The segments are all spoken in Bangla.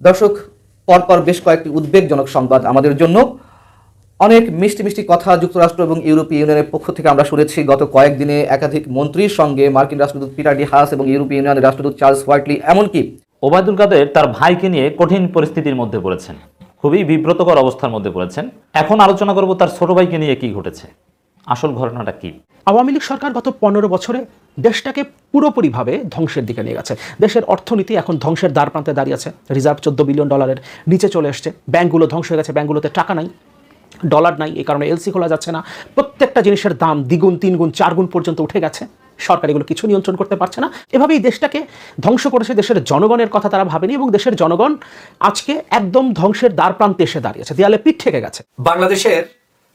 দর্শক, পরপর বেশ কয়েকটি উদ্বেগজনক সংবাদ আমাদের জন্য। অনেক মিষ্টি মিষ্টি কথা যুক্তরাষ্ট্র এবং ইউরোপীয় ইউনিয়নের পক্ষ থেকে আমরা শুনেছি। গত কয়েকদিনে একাধিক মন্ত্রীর সঙ্গে মার্কিন রাষ্ট্রদূত পিটার ডি হাস এবং ইউরোপীয় ইউনিয়নের রাষ্ট্রদূত চার্লস হোয়াইটলি, এমনকি ওবায়দুল কাদের তার ভাইকে নিয়ে কঠিন পরিস্থিতির মধ্যে পড়েছেন, খুবই বিব্রতকর অবস্থার মধ্যে পড়েছেন। এখন আলোচনা করব তার ছোট ভাইকে নিয়ে কি ঘটেছে, আসল ঘটনাটা কি। আওয়ামী লীগ সরকার গত 15 বছরে দেশটাকে পুরোপুরিভাবে ধ্বংসের দিকে নিয়ে গেছে। দেশের অর্থনীতি এখন ধ্বংসের দ্বার প্রান্তে দাঁড়িয়ে আছে। রিজার্ভ $14 বিলিয়ন নিচে চলে এসছে। ব্যাংকগুলো ধ্বংস হয়ে গেছে, ব্যাংকগুলোতে টাকা নাই, ডলার নাই, এই কারণে এলসি খোলা যাচ্ছে না। প্রত্যেকটা জিনিসের দাম দ্বিগুণ, তিনগুণ, চারগুণ পর্যন্ত উঠে গেছে। সরকার এগুলো কিছু নিয়ন্ত্রণ করতে পারছে না। এভাবেই দেশটাকে ধ্বংস করেছে। দেশের জনগণের কথা তারা ভাবেনি এবং দেশের জনগণ আজকে একদম ধ্বংসের দ্বার প্রান্তে এসে দাঁড়িয়েছে, দেয়ালে পিঠ ঠেকে গেছে। বাংলাদেশের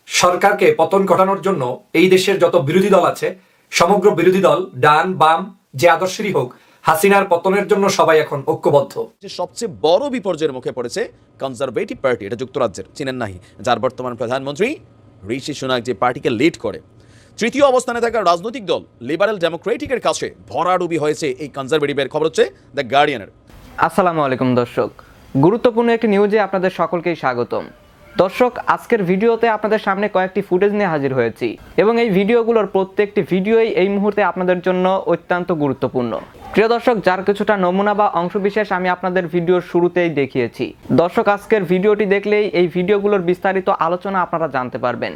সরকারকে পতন ঘটানোর জন্য এই দেশের যত বিরোধী দল আছে, সমগ্র বিরোধী দল ডান বাম যে আদর্শেরই হোক, হাসিনার পতনের জন্য সবাই এখন ঐক্যবদ্ধ। সবচেয়ে বড় বিপর্যয়ের মুখে পড়েছে কনজারভেটিভ পার্টি, এটা যুক্তরাজ্যের, চিনেন নাহি, যার বর্তমান প্রধানমন্ত্রী ঋষি সুনাক যে পার্টিকে লিড করে। তৃতীয় অবস্থানে থাকা রাজনৈতিক দল লিবারেল ডেমোক্রেটিকের কাছে ভরাডুবি হয়েছে এই কনজারভেটিভের। খবর হচ্ছে দ্য গার্ডিয়ানের। আসসালামু আলাইকুম দর্শক, গুরুত্বপূর্ণ একটি নিউজে আপনাদের সকলকেই স্বাগতম। দর্শক, আজকের ভিডিওতে আপনাদের সামনে কয়েকটি ফুটেজ নিয়ে হাজির হয়েছি এবং এই ভিডিওগুলোর প্রত্যেকটি ভিডিওই এই মুহূর্তে আপনাদের জন্য অত্যন্ত গুরুত্বপূর্ণ। প্রিয় দর্শক, যার কিছুটা নমুনা বা অংশবিশেষ আমি আপনাদের ভিডিওর শুরুতেই দেখিয়েছি। দর্শক, আজকের ভিডিওটি দেখলেই এই ভিডিওগুলোর বিস্তারিত আলোচনা আপনারা জানতে পারবেন।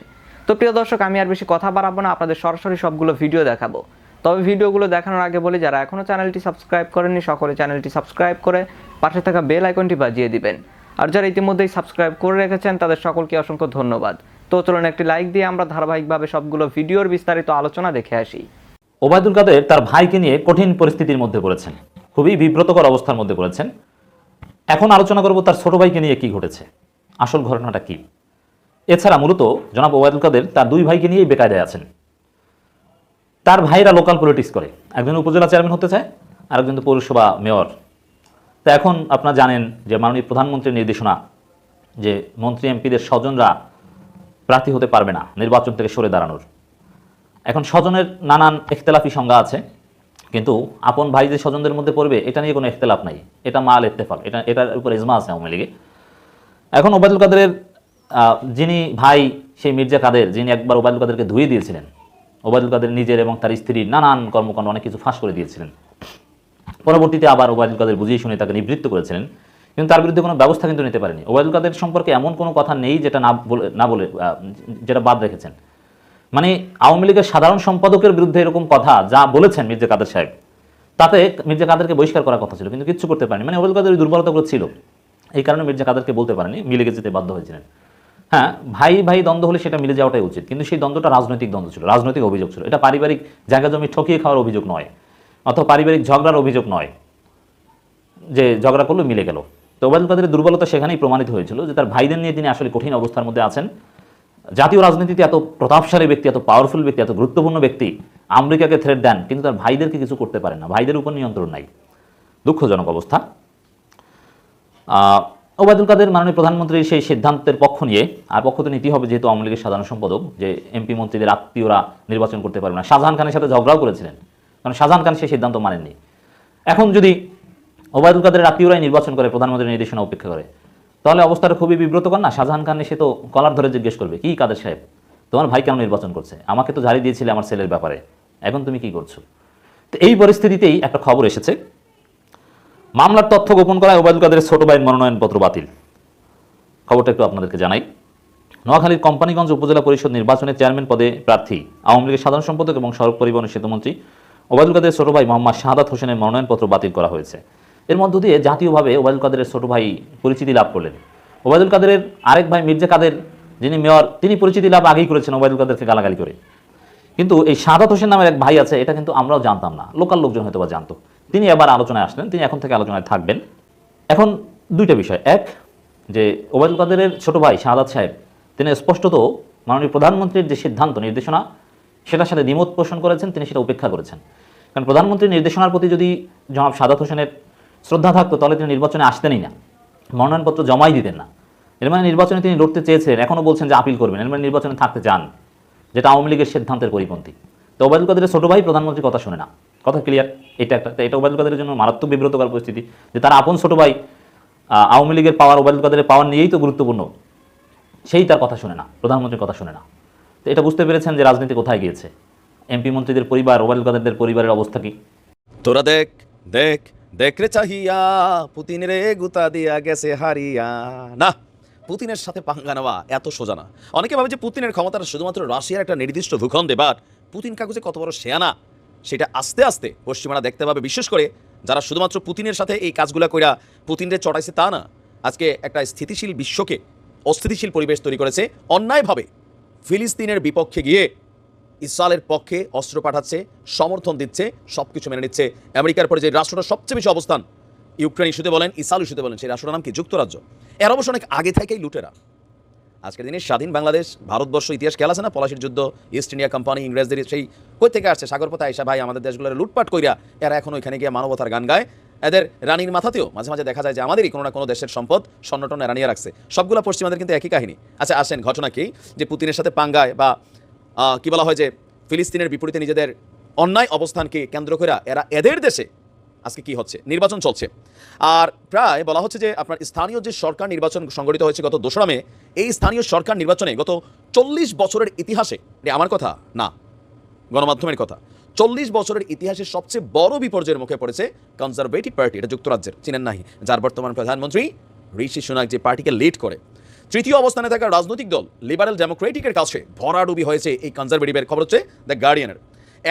তো প্রিয় দর্শক, আমি আর বেশি কথা বাড়াবো না, আপনাদের সরাসরি সবগুলো ভিডিও দেখাবো। তবে ভিডিওগুলো দেখানোর আগে বলি, যারা এখনও চ্যানেলটি সাবস্ক্রাইব করেননি সকলে চ্যানেলটি সাবস্ক্রাইব করে পাশে থাকা বেল আইকনটি বাজিয়ে দিবেন। আর যারা ইতিমধ্যেই সাবস্ক্রাইব করে রেখেছেন তাদের সকলকে অসংখ্য ধন্যবাদ। তো চলুন একটি লাইক দিয়ে আমরা ধারাবাহিকভাবে সবগুলো ভিডিওর বিস্তারিত আলোচনা দেখে আসি। ওবায়দুল কাদের তার ভাইকে নিয়ে কঠিন পরিস্থিতির মধ্যে পড়েছেন, খুবই বিব্রতকর অবস্থার মধ্যে পড়েছেন। এখন আলোচনা করব তার ছোট ভাইকে নিয়ে কি ঘটেছে, আসল ঘটনাটা কি। এছাড়া মূলত জনাব ওবায়দুল কাদের তার দুই ভাইকে নিয়েই বেকায়দায় আছেন। তার ভাইরা লোকাল পলিটিক্স করে, একজন উপজেলা চেয়ারম্যান হতে চায়, আরেকজন তো পৌরসভা মেয়র। তো এখন আপনারা জানেন যে মাননীয় প্রধানমন্ত্রীর নির্দেশনা যে মন্ত্রী এমপিদের স্বজনরা প্রার্থী হতে পারবে না নির্বাচন থেকে সরে দাঁড়ানোর। এখন স্বজনের নানান ইখতলাফি সংজ্ঞা আছে, কিন্তু আপন ভাই যে স্বজনদের মধ্যে পড়বে এটা নিয়ে কোনো ইখতলাফ নাই, এটা মাল ইত্তেফাক, এটার উপর ইজমা আছে আওয়ামী লীগে। এখন ওবায়দুল কাদেরের যিনি ভাই সেই মির্জা কাদের, যিনি একবার ওবায়দুল কাদেরকে ধুয়ে দিয়েছিলেন, ওবায়দুল কাদের নিজের এবং তার স্ত্রীর নানান কর্মকাণ্ড অনেক কিছু ফাঁস করে দিয়েছিলেন। পরবর্তীতে আবার ওবায়দুল কাদের বুঝিয়ে শুনে তাকে নিবৃত্ত করেছিলেন, কিন্তু তার বিরুদ্ধে কোনো ব্যবস্থা কিন্তু নিতে পারেনি। ওবায়দুল কাদের সম্পর্কে এমন কোনো কথা নেই যেটা না বলে যেটা বাদ রেখেছেন। মানে আওয়ামী লীগের সাধারণ সম্পাদকের বিরুদ্ধে এরকম কথা যা বলেছেন মির্জা কাদের সাহেব, তাতে মির্জা কাদেরকে বহিষ্কার করার কথা ছিল, কিন্তু কিচ্ছু করতে পারেনি। মানে ওবায়দুল কাদের দুর্বলতাগুলো ছিল, এই কারণে মির্জা কাদেরকে বলতে পারেনি, মিলে যেতে বাধ্য হয়েছিলেন। হ্যাঁ, ভাই ভাই দ্বন্দ্ব হলে সেটা মিলে যাওয়াটাই উচিত, কিন্তু সেই দ্বন্দ্বটা রাজনৈতিক দ্বন্দ্ব ছিল, রাজনৈতিক অভিযোগ ছিল। এটা পারিবারিক জায়গা জমি ঠকিয়ে খাওয়ার অভিযোগ নয়, অথবা পারিবারিক ঝগড়ার অভিযোগ নয় যে ঝগড়া করলো মিলে গেল। তো ওবায়দুল কাদের দুর্বলতা সেখানেই প্রমাণিত হয়েছিল যে তার ভাইদের নিয়ে তিনি আসলে কঠিন অবস্থার মধ্যে আছেন। জাতীয় রাজনীতিতে এত প্রতাপশালী ব্যক্তি, এত পাওয়ারফুল ব্যক্তি, এত গুরুত্বপূর্ণ ব্যক্তি আমেরিকাকে থ্রেট দেন, কিন্তু তার ভাইদেরকে কিছু করতে পারেন না, ভাইদের উপর নিয়ন্ত্রণ নাই। দুঃখজনক অবস্থা। ওবায়দুল কাদের মাননীয় প্রধানমন্ত্রীর সেই সিদ্ধান্তের পক্ষ নিয়ে, আর পক্ষ তো নীতি হবে যেহেতু আওয়ামী লীগের সাধারণ সম্পাদক, যে এমপি মন্ত্রীদের আত্মীয়রা নির্বাচন করতে পারবে না। শাহজাহান খানের সাথে ঝগড়াও করেছিলেন, কারণ শাহজাহান খান সেই সিদ্ধান্ত মানেননি। এখন যদি ওবায়দুল কাদের আত্মীয়রাই নির্বাচন করে, প্রধানমন্ত্রীর নির্দেশনা উপেক্ষা করে, তাহলে অবস্থাটা খুবই বিব্রতকর না? শাহজাহান খান সে তো কলার ধরে জিজ্ঞেস করবে, কি কাদের সাহেব তোমার ভাই কেন নির্বাচন করছে, আমাকে তো ঝাড়ি দিয়েছিলে আমার ছেলের ব্যাপারে, এখন তুমি কি করছো? তো এই পরিস্থিতিতেই একটা খবর এসেছে, মামলার তথ্য গোপন করায় ওবায়দুল কাদের ছোট ভাইয়ের মনোনয়নপত্র বাতিল। খবরটা একটু আপনাদেরকে জানাই। নোয়াখালীর কোম্পানিগঞ্জ উপজেলা পরিষদ নির্বাচনে চেয়ারম্যান পদে প্রার্থী আওয়ামী লীগের সাধারণ সম্পাদক এবং সড়ক পরিবহন সেতুমন্ত্রী ওবায়দুল কাদের ছোট ভাই মোহাম্মদ শাহাদাত হোসেনের মনোনয়নপত্র বাতিল করা হয়েছে। এর মধ্য দিয়ে জাতীয়ভাবে ওবায়দুল কাদেরের ছোট ভাই পরিচিতি লাভ করলেন। ওবায়দুল কাদেরের আরেক ভাই মির্জা কাদের, যিনি মেয়র, তিনি পরিচিতি লাভ আগেই করেছেন ওবায়দুল কাদেরকে গালাগালি করে। কিন্তু এই শাহাদাত হোসেন নামের এক ভাই আছে, এটা কিন্তু আমরাও জানতাম না, লোকাল লোকজন হয়তো বা জানতো। তিনি এবার আলোচনায় আসলেন, তিনি এখন থেকে আলোচনায় থাকবেন। এখন দুইটা বিষয়, এক যে ওবায়দুল কাদেরের ছোট ভাই শাহাদাত সাহেব তিনি স্পষ্টত মাননীয় প্রধানমন্ত্রীর যে সিদ্ধান্ত নির্দেশনা সেটার সাথে দ্বিমত পোষণ করেছেন, তিনি সেটা উপেক্ষা করেছেন। কারণ প্রধানমন্ত্রীর নির্দেশনার প্রতি যদি জনাব শাহাদাত হোসেনের শ্রদ্ধা থাকতো তাহলে তিনি নির্বাচনে আসতেনই না, মনোনয়নপত্র জমাই দিতেন না। এর মানে নির্বাচনে তিনি লড়তে চেয়েছেন, এখনও বলছেন যে আপিল করবেন, এর মানে নির্বাচনে থাকতে চান, যেটা আওয়ামী লীগের সিদ্ধান্তের পরিপন্থী। তো ওবায়দুল কাদেরের ছোট ভাই প্রধানমন্ত্রীর কথা শোনে না, কথা ক্লিয়ার। এটা ওবায়দুল কাদেরের জন্য মারাত্মক বিব্রতকর পরিস্থিতি যে তার আপন ছোট ভাই আওয়ামী লীগের পাওয়ার, ওবায়দুল কাদেরের পাওয়ার নিয়েই তো গুরুত্বপূর্ণ, সেই তার কথা শুনে না, প্রধানমন্ত্রীর কথা শুনে না। তো এটা বুঝতে পেরেছেন যে রাজনীতি কোথায় গিয়েছে। এমপি মন্ত্রীদের পরিবার, ওবায়দুল কাদেরদের পরিবারের অবস্থা কি? তোরা দেখ দেখ দেখ রে চাহিয়া, পুতিন রে গুতা দিয়া গেছে হারিয়া। না, পুতিনের সাথে পাঙ্গা নেওয়া এত সোজা না। অনেকে ভাবে যে পুতিনের ক্ষমতাটা শুধুমাত্র রাশিয়ার একটা নির্দিষ্ট ভূখণ্ডে, বাট পুতিন কাগজে কত বড় শেয়ানা সেটা আস্তে আস্তে পশ্চিমারা দেখতে পাবে। বিশেষ করে যারা শুধুমাত্র পুতিনের সাথে এই কাজগুলো কইরা পুতিনরে চড়াইছে তা না, আজকে একটা স্থিতিশীল বিশ্বকে অস্থিতিশীল পরিবেশ তৈরি করেছে। অন্যায়ভাবে ফিলিস্তিনের বিপক্ষে গিয়ে ইসরায়েলের পক্ষে অস্ত্র পাঠাচ্ছে, সমর্থন দিচ্ছে, সব কিছু মেনে নিচ্ছে। আমেরিকার পরে যে রাষ্ট্রটা সবচেয়ে বেশি অবস্থান ইউক্রেন ইস্যুতে বলেন, ইসরায়েল ইস্যুতে বলেন, সেই রাষ্ট্রটার নাম কি? যুক্তরাজ্য। এর অবশ্য অনেক আগে থেকেই লুটেরা। আজকের দিনে স্বাধীন বাংলাদেশ, ভারতবর্ষ ইতিহাস খেলা আছে না, পলাশির যুদ্ধ, ইস্ট ইন্ডিয়া কোম্পানি, ইংরেজদের সেই কই থেকে আসছে, সাগরপথে আইসা ভাই আমাদের দেশগুলোর লুটপাট কইরা এরা এখন ওইখানে গিয়ে মানবতার গান গায়। এদের রানীর মাথাতেও মাঝে মাঝে দেখা যায় যে আমাদেরই কোনো না কোনো দেশের সম্পদ স্বর্ণটন রানিয়ে রাখছে। সবগুলো পশ্চিমাদের কিন্তু একই কাহিনী। আচ্ছা আসেন, ঘটনা কি যে পুতিনের সাথে পাঙ্গায় বা কি বলা হয় যে ফিলিস্তিনের বিপরীতে নিজেদের অন্যায় অবস্থানকে কেন্দ্র করে এরা এদের দেশে আজকে কি হচ্ছে, নির্বাচন চলছে। আর প্রায় বলা হচ্ছে যে আপনার স্থানীয় যে সরকার নির্বাচন সংগঠিত হয়েছে গত 2 মে, এই স্থানীয় সরকার নির্বাচনে গত 40 বছরের ইতিহাসে, আমার কথা না, গণমাধ্যমের কথা, 40 বছরের ইতিহাসে সবচেয়ে বড় বিপর্যয়ের মুখে পড়েছে কনজারভেটিভ পার্টি, এটা যুক্তরাজ্যের, চিনেন নাহি, যার বর্তমান প্রধানমন্ত্রী ঋষি সুনাক যে পার্টিকে লিড করে। তৃতীয় অবস্থানে থাকা রাজনৈতিক দল লিবারেল ডেমোক্রেটিকের কাছে ভরাডুবি হয়েছে এই কনজারভেটিভের। খবর হচ্ছে দ্য গার্ডিয়ানের।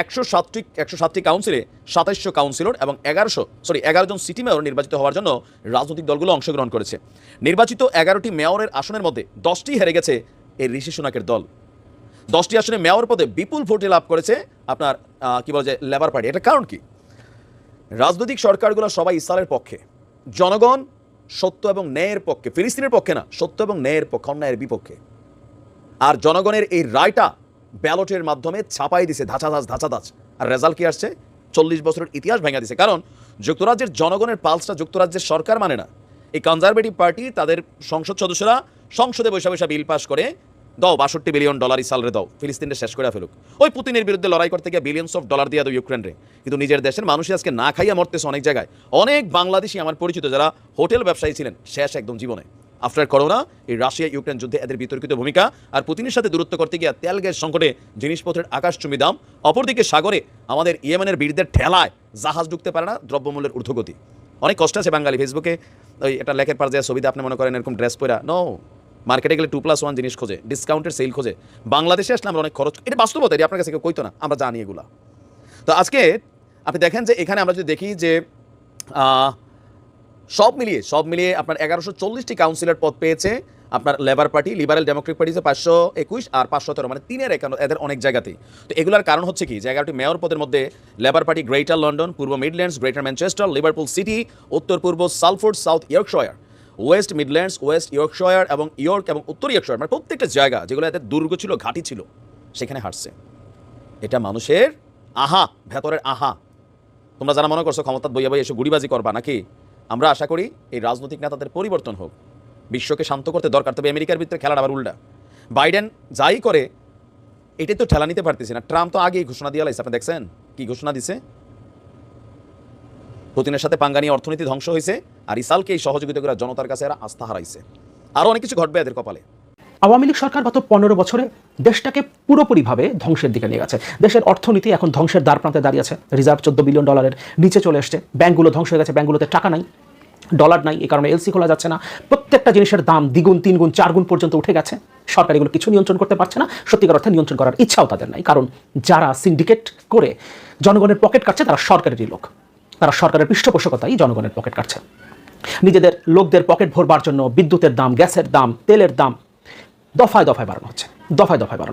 107টি কাউন্সিলে 2700 কাউন্সিলর এবং 11 জন সিটি মেয়র নির্বাচিত হওয়ার জন্য রাজনৈতিক দলগুলো অংশগ্রহণ করেছে। নির্বাচিত 11টি মেয়রের আসনের মধ্যে 10টি হেরে গেছে এই ঋষি সুনাকের দল। 10টি আসনে মেয়র পদে বিপুল ভোটে লাভ করেছে আপনার কি বলে যে লেবার পার্টি। এটা কারণ কি? রাজনৈতিক সরকারগুলো সবাই ইসরায়েলের পক্ষে, জনগণ সত্য এবং ন্যায়ের পক্ষে, ফিলিস্তিনের পক্ষে না, সত্য এবং ন্যায়ের পক্ষে, অন্যায়ের বিপক্ষে। আর জনগণের এই রায়টা ব্যালটের মাধ্যমে ছাপাই দিছে ধাঁচাধাঁচ। আর রেজাল্ট কি আসছে? 40 বছরের ইতিহাস ভেঙে দিছে। কারণ যুক্তরাজ্যের জনগণের পালসটা যুক্তরাজ্যের সরকার মানে না। এই কনজারভেটিভ পার্টি তাদের সংসদ সদস্যরা সংসদে বৈশা বিল পাস করে, দাও $62 বিলিয়ন ইসরায়েলরে দাও, ফিলিস্তিনকে শেষ করে ফেলুক। ওই পুতিনের বিরুদ্ধে লড়াই করতে গিয়ে বিলিয়নস অফ ডলার দিয়ে দাও ইউক্রেনরে। কিন্তু নিজের দেশের মানুষই আজকে না খাইয়া মরতেছে অনেক জায়গায়। অনেক বাংলাদেশি আমার পরিচিত যারা হোটেল ব্যবসায়ী ছিলেন, শেষ একদম জীবনে। আফটার করোনা এই রাশিয়া ইউক্রেন যুদ্ধে এদের বিতর্কিত ভূমিকা, আর পুতিনের সাথে দূরত্ব করতে গিয়ে তেল গ্যাস সংকটে জিনিসপত্রের আকাশচুম্বী দাম, অপরদিকে সাগরে আমাদের ইয়েমেনের বীরদের ঠেলায় জাহাজ ঢুকতে পারে না, দ্রব্যমূল্যের ঊর্ধ্বগতি। অনেক কষ্ট আছে বাঙালি। ফেসবুকে ওই একটা লেখের পার যায় ছবিতে আপনি মনে করেন এরকম ড্রেস পরা, নো, মার্কেটে গেলে 2+1 জিনিস খোঁজে, ডিসকাউন্টের সেল খোঁজে। বাংলাদেশে আসলে আমরা অনেক খরচ, এটা বাস্তবতা, এটা আপনার কাছে কেউ কইতো না, আমরা জানি এগুলা। তো আজকে আপনি দেখেন যে এখানে আমরা যদি দেখি যে সব মিলিয়ে আপনার 1140টি কাউন্সিলর পদ পেয়েছে আপনার labour party, liberal Democratic party যে 521 আর 513, মানে 3 এদের অনেক জায়গাতেই। তো এগুলোর কারণ হচ্ছে কি, যে 11টি মেয়র পদের মধ্যে লেবার পার্টি গ্রেটার লন্ডন, পূর্ব Midlands, Greater Manchester, Liverpool City, উত্তর পূর্ব Salford, South Yorkshire, West Midlands, West Yorkshire এবং ইয়র্ক এবং উত্তর ইয়র্কশায়ার, মানে প্রত্যেকটা জায়গা যেগুলো এদের দুর্গ ছিল, ঘাঁটি ছিল, সেখানে হারছে। এটা মানুষের ভেতরের তোমরা যারা মনে করছো ক্ষমতা বইয়া এসে গুড়িবাজি করবা নাকি, আমরা আশা করি এই রাজনৈতিক নেতাদের পরিবর্তন হোক, বিশ্বকে শান্ত করতে দরকার। তবে আমেরিকার ভিতরে খেলাটা আবার উল্টা। বাইডেন যাই করে এটাই তো ঠেলা নিতে পারতেছে না। ট্রাম্প তো আগেই ঘোষণা দিয়ে লাইছে, আপনি দেখছেন কি ঘোষণা দিছে? পুতিনের সাথে পাঙ্গা নিয়ে অর্থনীতি ধ্বংস হয়েছে, আর ইসরায়েলকে এই সহযোগিতা করে জনতার কাছে এরা আস্থা হারাইছে। আরও অনেক কিছু ঘটবে এদের কপালে। আওয়ামী লীগ সরকার গত 15 বছরে দেশটাকে পুরোপুরিভাবে ধ্বংসের দিকে নিয়ে গেছে। দেশের অর্থনীতি এখন ধ্বংসের দ্বার প্রান্তে দাঁড়িয়েছে। রিজার্ভ $14 বিলিয়ন নিচে চলে এসছে। ব্যাংকগুলো ধ্বংস হয়ে গেছে, ব্যাংকগুলোতে টাকা নাই, ডলার নাই, এই কারণে এলসি খোলা যাচ্ছে না। প্রত্যেকটা জিনিসের দাম 2 গুণ 3 গুণ 4 গুণ পর্যন্ত উঠে গেছে। সরকার এগুলো কিছু নিয়ন্ত্রণ করতে পারছে না, সত্যিকার অর্থে নিয়ন্ত্রণ করার ইচ্ছাও তাদের নাই। কারণ যারা সিন্ডিকেট করে জনগণের পকেট কাটছে তারা সরকারেরই লোক, তারা সরকারের পৃষ্ঠপোষকতাই জনগণের পকেট কাটছে। নিজেদের লোকদের পকেট ভরবার জন্য বিদ্যুতের দাম, গ্যাসের দাম, তেলের দাম দফায় বাড়ানো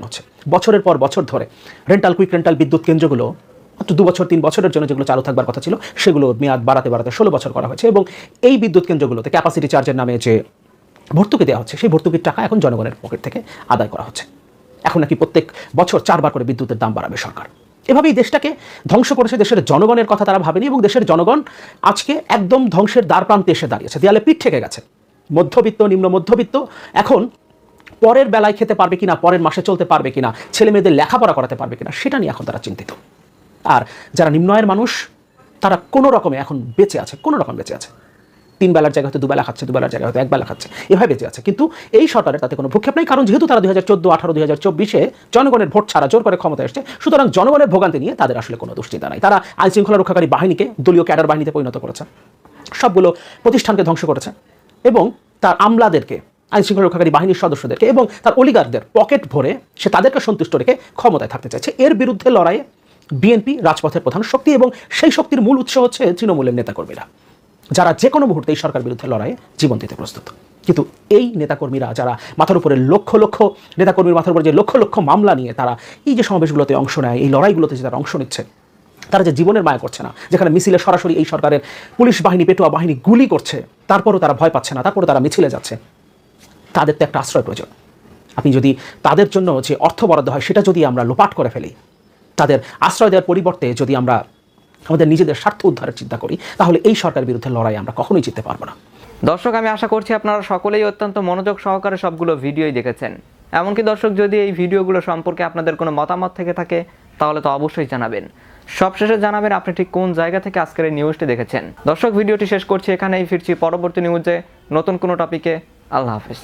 হচ্ছে। বছরের পর বছর ধরে কুইক রেন্টাল বিদ্যুৎ কেন্দ্রগুলো মাত্র 2 বছর 3 বছরের জন্য যেগুলো চালু থাকবার কথা ছিল, সেগুলো মেয়াদ বাড়াতে 16 বছর করা হয়েছে। এবং এই বিদ্যুৎ কেন্দ্রগুলোতে ক্যাপাসিটি চার্জের নামে যে ভর্তুকি দেওয়া হচ্ছে, সেই ভর্তুকির টাকা এখন জনগণের পকেট থেকে আদায় করা হচ্ছে। এখন নাকি প্রত্যেক বছর 4 বার করে বিদ্যুতের দাম বাড়াবে সরকার। এভাবেই দেশটাকে ধ্বংস করেছে। দেশের জনগণের কথা তারা ভাবেনি, এবং দেশের জনগণ আজকে একদম ধ্বংসের দ্বার প্রান্তে এসে দাঁড়িয়েছে, দেয়ালে পিঠ ঠেকে গেছে। মধ্যবিত্ত, নিম্ন মধ্যবিত্ত এখন পরের বেলায় খেতে পারবে কিনা, পরের মাসে চলতে পারবে কিনা, ছেলে মেয়েদের লেখাপড়া করাতে পারবে কিনা, সেটা নিয়ে এখন তারা চিন্তিত। আর যারা নিম্ন আয়ের মানুষ, তারা কোনো রকমে এখন বেঁচে আছে, কোনো রকম বেঁচে আছে। 3 বেলার জায়গায় হয়তো 2 বেলা খাচ্ছে, 2 বেলার জায়গায় হয়তো 1 বেলা খাচ্ছে, এভাবে বেঁচে আছে। কিন্তু এই সরকারের তাতে কোনো ভূক্ষেপ নেই, কারণ যেহেতু তারা 2014, 18, 2024-এ জনগণের ভোট ছাড়া জোর করে ক্ষমতা এসছে, সুতরাং জনগণের ভোগান্তি নিয়ে তাদের আসলে কোনো দুশ্চিন্তা নাই। তারা আইন শৃঙ্খলা রক্ষাকারী বাহিনীকে দলীয় ক্যাডার বাহিনীতে পরিণত করেছে, সবগুলো প্রতিষ্ঠানকে ধ্বংস করেছে এবং তার আমলাদেরকে, আইন শৃঙ্খলা রক্ষাকারী বাহিনীর সদস্যদেরকে এবং তার অলিগারদের পকেট ভরে সে তাদেরকে সন্তুষ্ট রেখে ক্ষমতায় থাকতে চাইছে। এর বিরুদ্ধে লড়াইয়ে বিএনপি রাজপথের প্রধান শক্তি এবং সেই শক্তির মূল উৎস হচ্ছে তৃণমূলের নেতাকর্মীরা, যারা যে কোনো মুহূর্তে এই সরকার বিরুদ্ধে লড়াইয়ে জীবন দিতে প্রস্তুত। কিন্তু এই নেতাকর্মীরা যারা মাথার উপরে লক্ষ লক্ষ নেতাকর্মীর মাথার উপরে যে লক্ষ লক্ষ মামলা নিয়ে তারা এই যে সমাবেশগুলোতে অংশ নেয়, এই লড়াইগুলোতে যে তারা অংশ নিচ্ছে, তারা যে জীবনের মায়া করছে না, যেখানে মিছিলে সরাসরি এই সরকারের পুলিশ বাহিনী, পেটোয়া বাহিনী গুলি করছে, তারপরও তারা ভয় পাচ্ছে না, তারপরও তারা মিছিলে যাচ্ছে, তাদের তো একটা আশ্রয় প্রয়োজন। আপনি যদি তাদের জন্য যে অর্থ বরাদ্দ হয় সেটা যদি আমরা লোপাট করে ফেলি, তাদের আশ্রয় দেওয়ার পরিবর্তে যদি আমরা আমাদের নিজেদের স্বার্থ উদ্ধারের চিন্তা করি, তাহলে এই সরকারের বিরুদ্ধে লড়াই আমরা কখনোই জিততে পারবো না। দর্শক, আমি আশা করছি আপনারা সকলেই অত্যন্ত মনোযোগ সহকারে সবগুলো ভিডিওই দেখেছেন। এমনকি দর্শক, যদি এই ভিডিওগুলো সম্পর্কে আপনাদের কোনো মতামত থেকে থাকে তাহলে তো অবশ্যই জানাবেন। সবশেষে জানাবেন আপনি ঠিক কোন জায়গা থেকে আজকের এই নিউজটি দেখেছেন। দর্শক, ভিডিওটি শেষ করছি এখানেই, ফিরছি পরবর্তী নিউজে নতুন কোনো টপিকে। আল্লাহ হাফেজ।